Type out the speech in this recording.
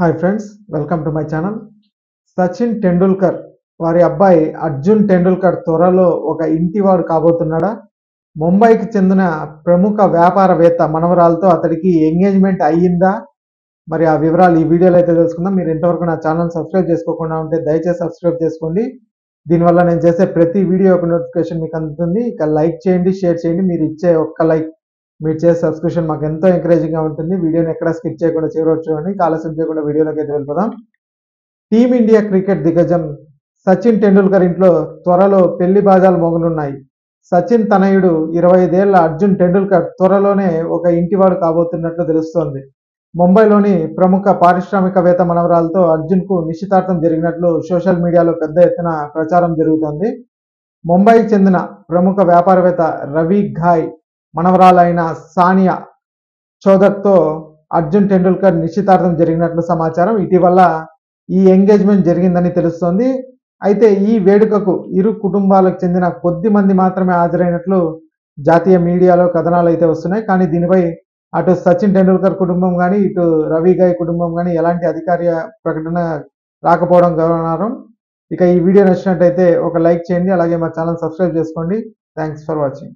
Hi friends, welcome to my channel. Sachin Tendulkar వారి అబ్బాయి అర్జున్ టెండూల్కర్ త్వరలో ఒక ఇంటివాడు కాబోతున్నాడా? ముంబైకి చెందిన ప్రముఖ వ్యాపారవేత్త మనవరాలతో అతడికి ఎంగేజ్మెంట్ అయ్యిందా? మరి ఆ వివరాలు ఈ వీడియోలో అయితే తెలుసుకుందాం. మీరు ఇంతవరకు నా ఛానల్ సబ్స్క్రైబ్ చేసుకోకుండా ఉంటే దయచేసి సబ్స్క్రైబ్ చేసుకోండి. దీనివల్ల నేను చేసే ప్రతి వీడియో యొక్క నోటిఫికేషన్ మీకు అందుతుంది. ఇక లైక్ చేయండి, షేర్ చేయండి. మీరు ఇచ్చే ఒక్క లైక్, మీరు చేసే సబ్స్క్రిప్షన్ మాకు ఎంతో ఎంకరేజింగ్గా ఉంటుంది. వీడియోని ఎక్కడ స్కిప్ చేయకుండా చివరి చూడండి. ఆలస్యం చేయకుండా వీడియోలోకి అయితే వెళ్ళిపోదాం. టీమిండియా క్రికెట్ దిగ్గజం సచిన్ టెండూల్కర్ ఇంట్లో త్వరలో పెళ్లి బాజాలు మోగనున్నాయి. సచిన్ తనయుడు 25 ఏళ్ల అర్జున్ టెండూల్కర్ త్వరలోనే ఒక ఇంటివాడు కాబోతున్నట్లు తెలుస్తోంది. ముంబైలోని ప్రముఖ పారిశ్రామికవేత్త మనవరాలతో అర్జున్కు నిశ్చితార్థం జరిగినట్లు సోషల్ మీడియాలో పెద్ద ఎత్తున ప్రచారం జరుగుతోంది. ముంబైకి చెందిన ప్రముఖ వ్యాపారవేత్త రవి ఘాయ్ మనవరాలైన సానియా చౌదత్తో అర్జున్ టెండూల్కర్ నిశ్చితార్థం జరిగినట్లు సమాచారం. ఇటీవల ఈ ఎంగేజ్మెంట్ జరిగిందని తెలుస్తోంది. అయితే ఈ వేడుకకు ఇరు కుటుంబాలకు చెందిన కొద్ది మంది మాత్రమే హాజరైనట్లు జాతీయ మీడియాలో కథనాలు అయితే వస్తున్నాయి. కానీ దీనిపై అటు సచిన్ టెండూల్కర్ కుటుంబం కానీ ఇటు రవి ఘాయ్ కుటుంబం కానీ ఎలాంటి అధికారిక ప్రకటన రాకపోవడం గమనార్హం. ఇక ఈ వీడియో నచ్చినట్టయితే ఒక లైక్ చేయండి, అలాగే మా ఛానల్ సబ్స్క్రైబ్ చేసుకోండి. Thanks for watching.